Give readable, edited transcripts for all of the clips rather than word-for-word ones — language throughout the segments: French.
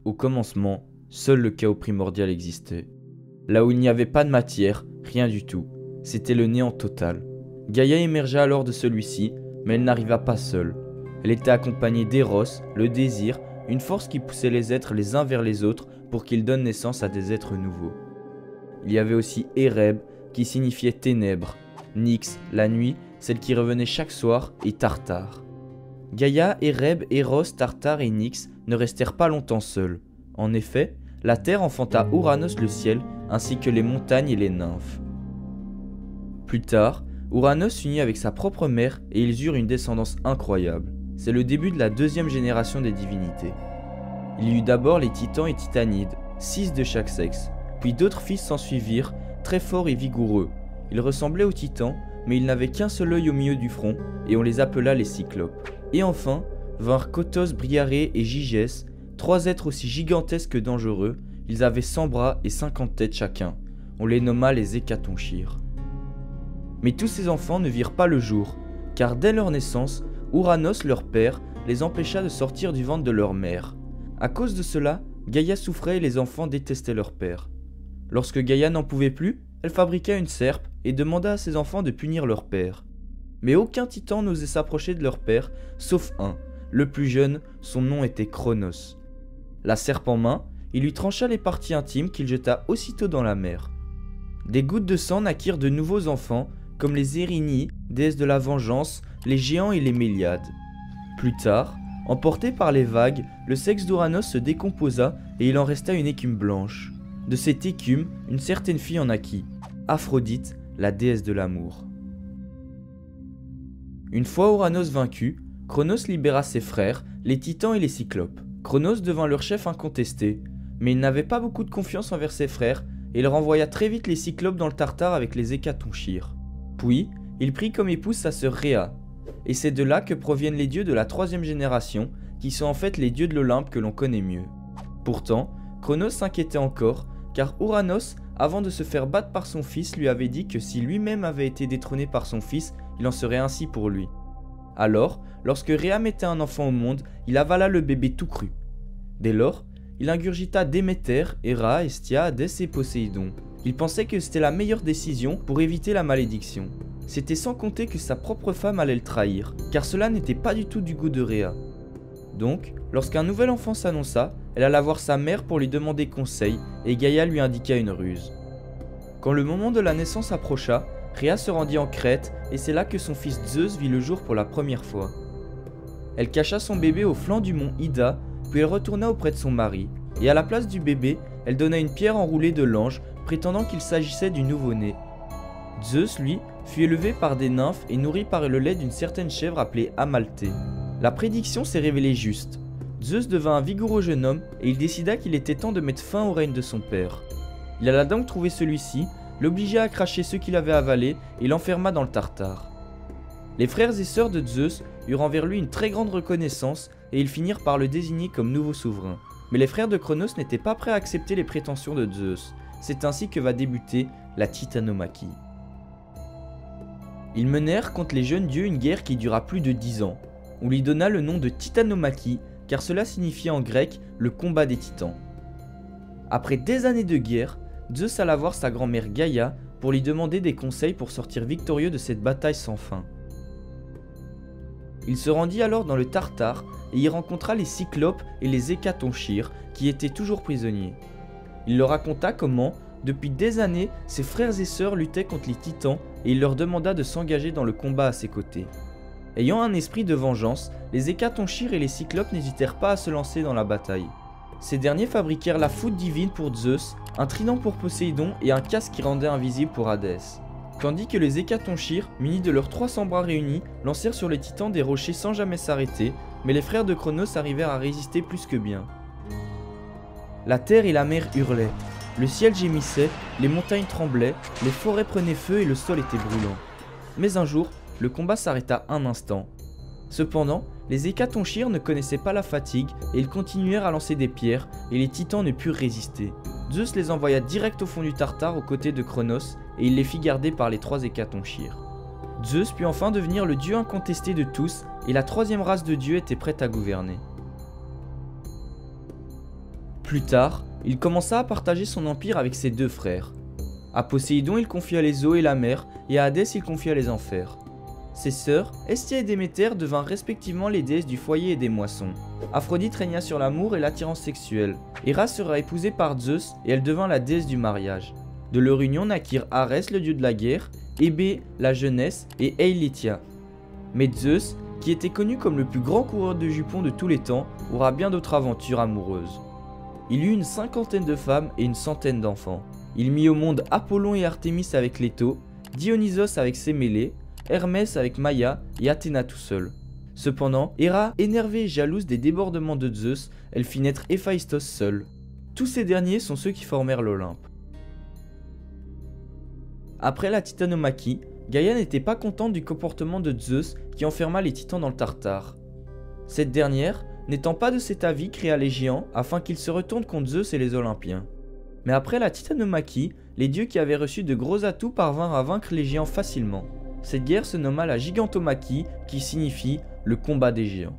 Au commencement, seul le chaos primordial existait. Là où il n'y avait pas de matière, rien du tout. C'était le néant total. Gaïa émergea alors de celui-ci, mais elle n'arriva pas seule. Elle était accompagnée d'Eros, le désir, une force qui poussait les êtres les uns vers les autres pour qu'ils donnent naissance à des êtres nouveaux. Il y avait aussi Ereb, qui signifiait ténèbres, Nyx, la nuit, celle qui revenait chaque soir, et Tartare. Gaïa, Ereb, Eros, Tartare et Nyx ne restèrent pas longtemps seuls. En effet, la terre enfanta Ouranos le ciel, ainsi que les montagnes et les nymphes. Plus tard, Ouranos s'unit avec sa propre mère et ils eurent une descendance incroyable. C'est le début de la deuxième génération des divinités. Il y eut d'abord les titans et titanides, 6 de chaque sexe, puis d'autres fils s'ensuivirent, très forts et vigoureux. Ils ressemblaient aux titans, mais ils n'avaient qu'un seul œil au milieu du front, et on les appela les cyclopes. Et enfin, vinrent Kotos, Briaré et Gigès, 3 êtres aussi gigantesques que dangereux. Ils avaient 100 bras et 50 têtes chacun. On les nomma les Hécatonchires. Mais tous ces enfants ne virent pas le jour, car dès leur naissance, Ouranos, leur père, les empêcha de sortir du ventre de leur mère. À cause de cela, Gaïa souffrait et les enfants détestaient leur père. Lorsque Gaïa n'en pouvait plus, elle fabriqua une serpe et demanda à ses enfants de punir leur père. Mais aucun titan n'osait s'approcher de leur père, sauf un, le plus jeune, son nom était Cronos. La serpe en main, il lui trancha les parties intimes qu'il jeta aussitôt dans la mer. Des gouttes de sang naquirent de nouveaux enfants, comme les Érinies, déesses de la vengeance, les géants et les Méliades. Plus tard, emporté par les vagues, le sexe d'Ouranos se décomposa et il en resta une écume blanche. De cette écume, une certaine fille en naquit, Aphrodite, la déesse de l'amour. Une fois Ouranos vaincu, Cronos libéra ses frères, les titans et les cyclopes. Cronos devint leur chef incontesté, mais il n'avait pas beaucoup de confiance envers ses frères et il renvoya très vite les cyclopes dans le Tartare avec les Hécatonchires. Puis, il prit comme épouse sa sœur Rhea, et c'est de là que proviennent les dieux de la 3e génération, qui sont en fait les dieux de l'Olympe que l'on connaît mieux. Pourtant, Cronos s'inquiétait encore, car Ouranos, avant de se faire battre par son fils, lui avait dit que si lui-même avait été détrôné par son fils, il en serait ainsi pour lui. Alors, lorsque Rhea mettait un enfant au monde, il avala le bébé tout cru. Dès lors, il ingurgita Déméter, Héra, Hestia, Hadès et Poséidon. Il pensait que c'était la meilleure décision pour éviter la malédiction. C'était sans compter que sa propre femme allait le trahir, car cela n'était pas du tout du goût de Rhea. Donc, lorsqu'un nouvel enfant s'annonça, elle alla voir sa mère pour lui demander conseil, et Gaïa lui indiqua une ruse. Quand le moment de la naissance approcha, Rhea se rendit en Crète, et c'est là que son fils Zeus vit le jour pour la première fois. Elle cacha son bébé au flanc du mont Ida, puis elle retourna auprès de son mari, et à la place du bébé, elle donna une pierre enroulée de l'ange, prétendant qu'il s'agissait du nouveau-né. Zeus, lui, fut élevé par des nymphes et nourri par le lait d'une certaine chèvre appelée Amalthée. La prédiction s'est révélée juste. Zeus devint un vigoureux jeune homme et il décida qu'il était temps de mettre fin au règne de son père. Il alla donc trouver celui-ci, l'obligea à cracher ce qu'il avait avalé et l'enferma dans le Tartare. Les frères et sœurs de Zeus eurent envers lui une très grande reconnaissance et ils finirent par le désigner comme nouveau souverain. Mais les frères de Cronos n'étaient pas prêts à accepter les prétentions de Zeus. C'est ainsi que va débuter la Titanomachie. Ils menèrent contre les jeunes dieux une guerre qui dura plus de 10 ans. On lui donna le nom de Titanomachie car cela signifiait en grec le combat des titans. Après des années de guerre, Zeus alla voir sa grand-mère Gaïa pour lui demander des conseils pour sortir victorieux de cette bataille sans fin. Il se rendit alors dans le Tartare et y rencontra les Cyclopes et les Hécatonchires qui étaient toujours prisonniers. Il leur raconta comment, depuis des années, ses frères et sœurs luttaient contre les titans et il leur demanda de s'engager dans le combat à ses côtés. Ayant un esprit de vengeance, les Hécatonchires et les Cyclopes n'hésitèrent pas à se lancer dans la bataille. Ces derniers fabriquèrent la foudre divine pour Zeus, un trident pour Poséidon et un casque qui rendait invisible pour Hadès. Tandis que les Hécatonchires, munis de leurs 300 bras réunis, lancèrent sur les titans des rochers sans jamais s'arrêter, mais les frères de Cronos arrivèrent à résister plus que bien. La terre et la mer hurlaient, le ciel gémissait, les montagnes tremblaient, les forêts prenaient feu et le sol était brûlant. Mais un jour, le combat s'arrêta un instant. Cependant, les Hécatonchires ne connaissaient pas la fatigue et ils continuèrent à lancer des pierres et les titans ne purent résister. Zeus les envoya direct au fond du Tartare aux côtés de Cronos et il les fit garder par les 3 Hécatonchires. Zeus put enfin devenir le dieu incontesté de tous et la 3e race de dieux était prête à gouverner. Plus tard, il commença à partager son empire avec ses 2 frères. À Poséidon, il confia les eaux et la mer, et à Hadès, il confia les enfers. Ses sœurs, Hestia et Déméter, devinrent respectivement les déesses du foyer et des moissons. Aphrodite régna sur l'amour et l'attirance sexuelle. Héra sera épousée par Zeus et elle devint la déesse du mariage. De leur union naquirent Arès, le dieu de la guerre, Hébé, la jeunesse, et Eileithyia. Mais Zeus, qui était connu comme le plus grand coureur de jupons de tous les temps, aura bien d'autres aventures amoureuses. Il eut une 50aine de femmes et une 100aine d'enfants. Il mit au monde Apollon et Artémis avec Leto, Dionysos avec Sémélé, Hermès avec Maïa et Athéna tout seul. Cependant, Héra, énervée et jalouse des débordements de Zeus, elle fit naître Héphaïstos seul. Tous ces derniers sont ceux qui formèrent l'Olympe. Après la titanomachie, Gaïa n'était pas contente du comportement de Zeus qui enferma les titans dans le Tartare. Cette dernière, n'étant pas de cet avis, créa les géants afin qu'ils se retournent contre Zeus et les Olympiens. Mais après la titanomachie, les dieux qui avaient reçu de gros atouts parvinrent à vaincre les géants facilement. Cette guerre se nomma la gigantomachie qui signifie le combat des géants.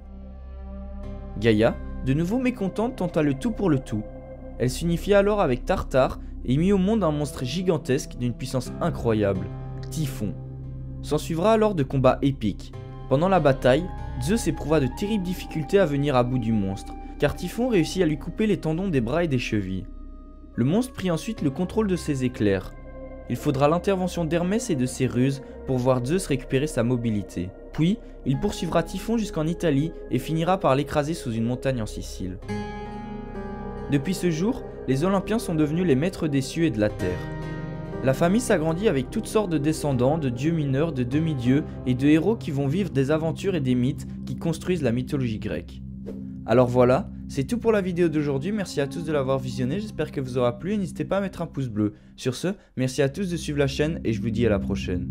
Gaïa, de nouveau mécontente, tenta le tout pour le tout. Elle s'unifia alors avec Tartare et mit au monde un monstre gigantesque d'une puissance incroyable, Typhon. S'ensuivra alors de combats épiques. Pendant la bataille, Zeus éprouva de terribles difficultés à venir à bout du monstre, car Typhon réussit à lui couper les tendons des bras et des chevilles. Le monstre prit ensuite le contrôle de ses éclairs. Il faudra l'intervention d'Hermès et de ses ruses pour voir Zeus récupérer sa mobilité. Puis, il poursuivra Typhon jusqu'en Italie et finira par l'écraser sous une montagne en Sicile. Depuis ce jour, les Olympiens sont devenus les maîtres des cieux et de la terre. La famille s'agrandit avec toutes sortes de descendants, de dieux mineurs, de demi-dieux et de héros qui vont vivre des aventures et des mythes qui construisent la mythologie grecque. Alors voilà, c'est tout pour la vidéo d'aujourd'hui, merci à tous de l'avoir visionné, j'espère que vous aura plu et n'hésitez pas à mettre un pouce bleu. Sur ce, merci à tous de suivre la chaîne et je vous dis à la prochaine.